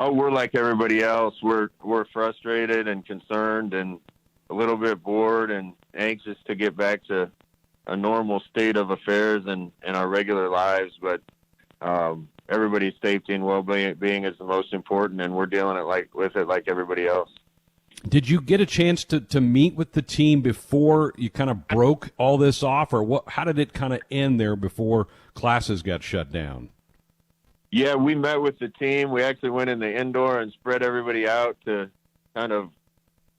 Oh, we're like everybody else. We're frustrated and concerned and a little bit bored and anxious to get back to a normal state of affairs and our regular lives. But everybody's safety and well-being is the most important, and we're dealing with it like everybody else. Did you get a chance to meet with the team before you kind of broke all this off, or what? How did it kind of end there before classes got shut down? Yeah, we met with the team. We actually went in the indoor and spread everybody out to kind of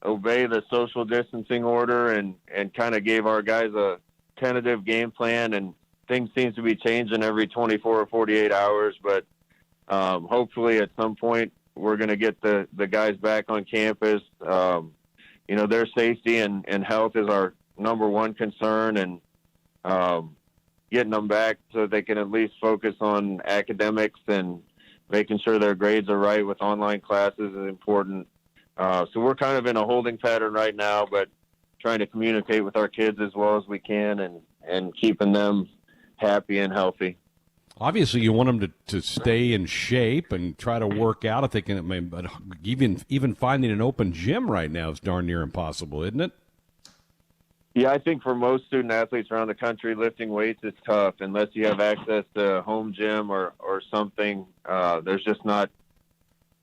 obey the social distancing order and kind of gave our guys a tentative game plan. And things seem to be changing every 24 or 48 hours. But hopefully at some point we're going to get the guys back on campus. Their safety and health is our number one concern. And getting them back so they can at least focus on academics and making sure their grades are right with online classes is important. So we're kind of in a holding pattern right now, but trying to communicate with our kids as well as we can and keeping them happy and healthy. Obviously, you want them to stay in shape and try to work out if they can. But even finding an open gym right now is darn near impossible, isn't it? Yeah, I think for most student athletes around the country, lifting weights is tough unless you have access to a home gym or something. There's just not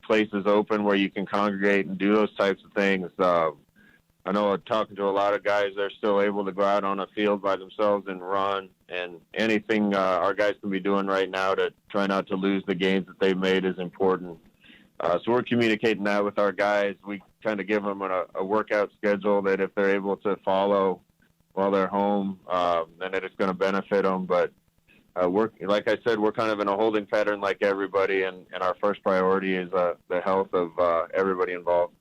places open where you can congregate and do those types of things. I know talking to a lot of guys, they're still able to go out on a field by themselves and run. And anything our guys can be doing right now to try not to lose the gains that they've made is important. So we're communicating that with our guys. We kind of give them a workout schedule that if they're able to follow while they're home, then it's going to benefit them. But like I said, we're kind of in a holding pattern like everybody, and our first priority is the health of everybody involved.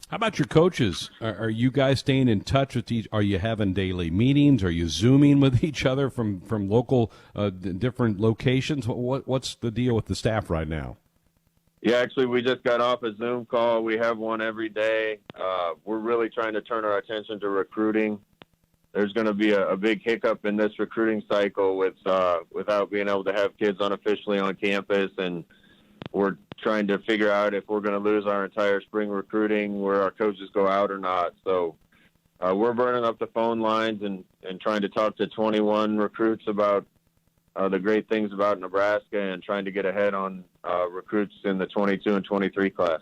How about your coaches? Are you guys staying in touch with each? Are you having daily meetings? Are you Zooming with each other from local different locations? What's the deal with the staff right now? Yeah, actually, we just got off a Zoom call. We have one every day. We're really trying to turn our attention to recruiting. There's going to be a big hiccup in this recruiting cycle without being able to have kids unofficially on campus, and we're trying to figure out if we're going to lose our entire spring recruiting where our coaches go out or not. So we're burning up the phone lines and trying to talk to 21 recruits about the great things about Nebraska and trying to get ahead on recruits in the 22 and 23 class.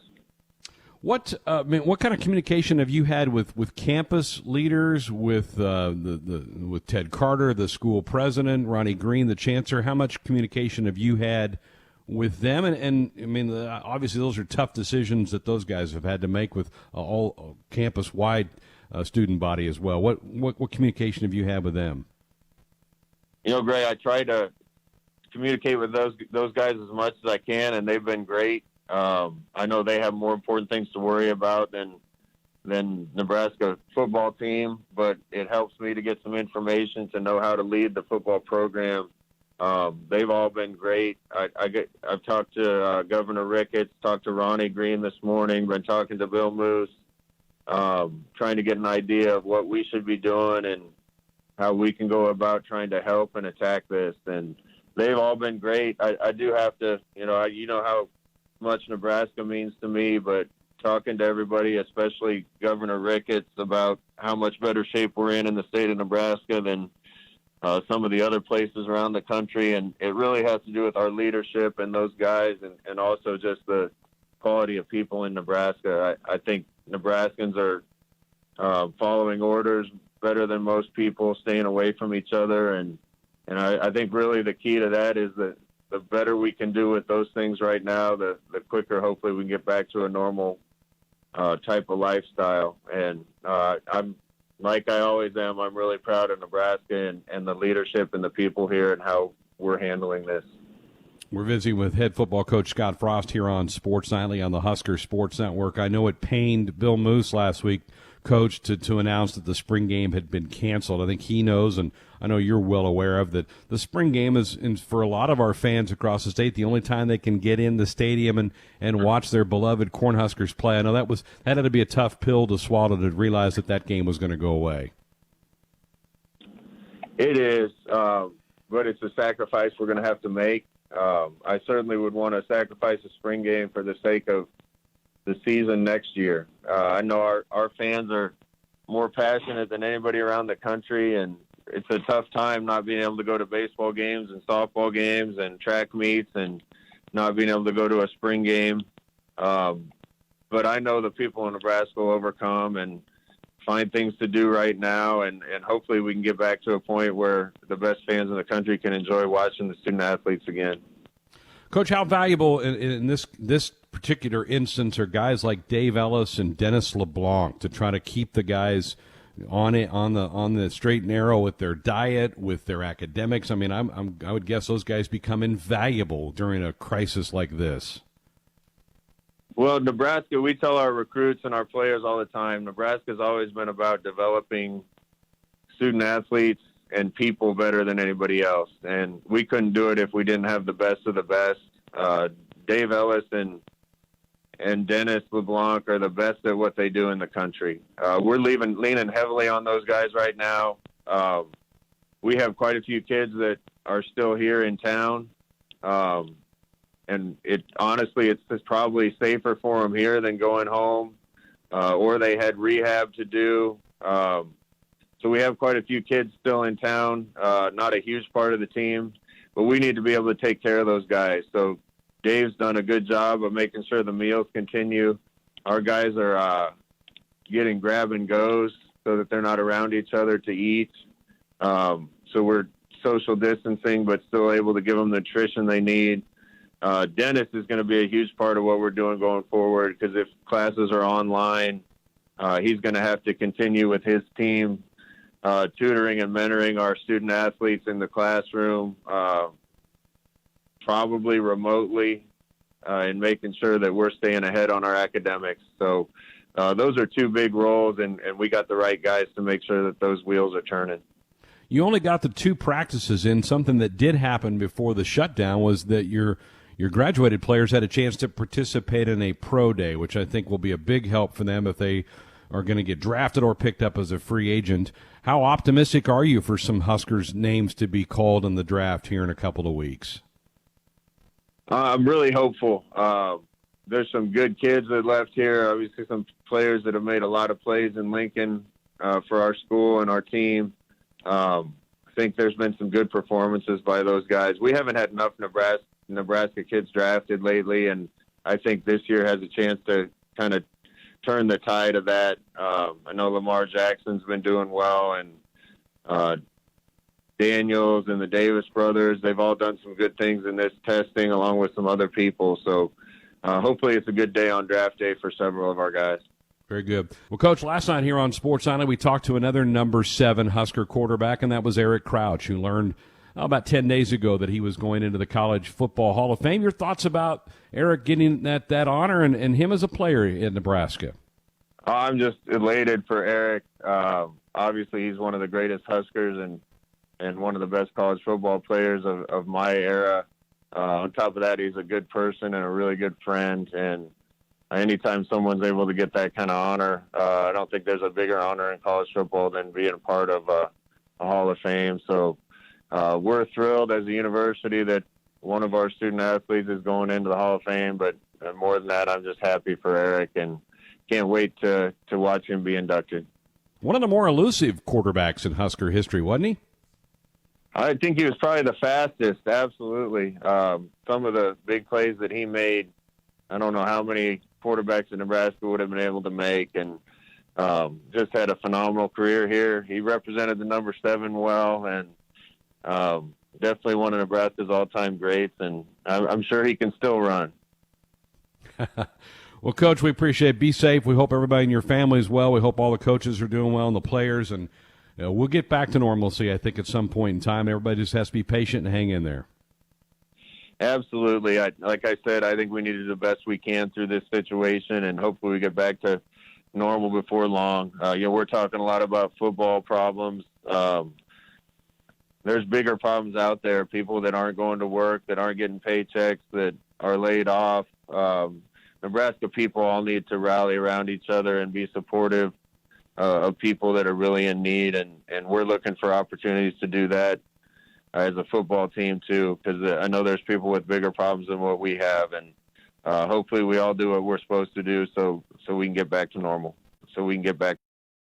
What kind of communication have you had with campus leaders, with with Ted Carter, the school president, Ronnie Green, the chancellor? How much communication have you had with them? And I mean, obviously those are tough decisions that those guys have had to make with all campus-wide student body as well. What communication have you had with them? Gray, I try to communicate with those guys as much as I can, and they've been great. I know they have more important things to worry about than Nebraska football team, but it helps me to get some information to know how to lead the football program. They've all been great. I've talked to Governor Ricketts, talked to Ronnie Green this morning, been talking to Bill Moose, trying to get an idea of what we should be doing and how we can go about trying to help and attack this. And they've all been great. I do have to, you know how much Nebraska means to me, but talking to everybody, especially Governor Ricketts, about how much better shape we're in the state of Nebraska than some of the other places around the country. And it really has to do with our leadership and those guys and also just the quality of people in Nebraska. I think Nebraskans are following orders better than most people, staying away from each other. And I think really the key to that is that the better we can do with those things right now, the quicker hopefully we can get back to a normal type of lifestyle. And I'm, like I always am, I'm really proud of Nebraska and the leadership and the people here and how we're handling this. We're visiting with head football coach Scott Frost here on Sports Nightly on the Husker Sports Network. I know it pained Bill Moose last week, Coach, to announce that the spring game had been canceled. I think he knows, and I know you're well aware of, that the spring game is, for a lot of our fans across the state, the only time they can get in the stadium and watch their beloved Cornhuskers play. I know that had to be a tough pill to swallow, to realize that game was going to go away. It is, but it's a sacrifice we're going to have to make. I certainly would want to sacrifice a spring game for the sake of the season next year. I know our fans are more passionate than anybody around the country, and it's a tough time not being able to go to baseball games and softball games and track meets and not being able to go to a spring game. But I know the people in Nebraska will overcome and find things to do right now, and hopefully we can get back to a point where the best fans in the country can enjoy watching the student athletes again. Coach, how valuable in this particular instance are guys like Dave Ellis and Dennis LeBlanc to try to keep the guys on the straight and narrow with their diet, with their academics? I mean, I would guess those guys become invaluable during a crisis like this. Well, Nebraska, we tell our recruits and our players all the time, Nebraska's always been about developing student athletes and people better than anybody else. And we couldn't do it if we didn't have the best of the best. Dave Ellis and Dennis LeBlanc are the best at what they do in the country. We're leaning heavily on those guys right now. We have quite a few kids that are still here in town. And honestly, it's probably safer for them here than going home, or they had rehab to do. So we have quite a few kids still in town, not a huge part of the team, but we need to be able to take care of those guys. So Dave's done a good job of making sure the meals continue. Our guys are getting grab and goes so that they're not around each other to eat. So we're social distancing, but still able to give them the nutrition they need. Dennis is going to be a huge part of what we're doing going forward, because if classes are online, he's going to have to continue with his team, tutoring and mentoring our student athletes in the classroom, probably remotely, and making sure that we're staying ahead on our academics. So those are two big roles, and we got the right guys to make sure that those wheels are turning. You only got the 2 practices in. Something that did happen before the shutdown was that your graduated players had a chance to participate in a pro day, which I think will be a big help for them if they are going to get drafted or picked up as a free agent. How optimistic are you for some Huskers names to be called in the draft here in a couple of weeks? I'm really hopeful. There's some good kids that left here. Obviously, some players that have made a lot of plays in Lincoln for our school and our team. I think there's been some good performances by those guys. We haven't had enough Nebraska kids drafted lately, and I think this year has a chance to kind of turn the tide of that. I know Lamar Jackson's been doing well, and Daniels and the Davis brothers, they've all done some good things in this testing along with some other people. So hopefully it's a good day on draft day for several of our guys. Very good. Well, Coach, last night here on Sports Island, we talked to another number 7 Husker quarterback, and that was Eric Crouch, who learned about 10 days ago that he was going into the College Football Hall of Fame. Your thoughts about Eric getting that honor and him as a player in Nebraska? I'm just elated for Eric. Obviously, he's one of the greatest Huskers and one of the best college football players of my era. On top of that, he's a good person and a really good friend. And anytime someone's able to get that kind of honor, I don't think there's a bigger honor in college football than being a part of a Hall of Fame. So we're thrilled as a university that one of our student athletes is going into the Hall of Fame. But more than that, I'm just happy for Eric and can't wait to watch him be inducted. One of the more elusive quarterbacks in Husker history, wasn't he? I think he was probably the fastest, absolutely. Some of the big plays that he made, I don't know how many quarterbacks in Nebraska would have been able to make, and just had a phenomenal career here. He represented the number 7 well, and definitely one of Nebraska's all-time greats, and I'm sure he can still run. Well, Coach, we appreciate it. Be safe. We hope everybody in your family is well. We hope all the coaches are doing well and the players, and we'll get back to normalcy, I think, at some point in time. Everybody just has to be patient and hang in there. Absolutely. Like I said, I think we need to do the best we can through this situation, and hopefully we get back to normal before long. We're talking a lot about football problems. There's bigger problems out there, people that aren't going to work, that aren't getting paychecks, that are laid off. Nebraska people all need to rally around each other and be supportive of people that are really in need, and we're looking for opportunities to do that as a football team too, because I know there's people with bigger problems than what we have, and hopefully we all do what we're supposed to do, so we can get back to normal, so we can get back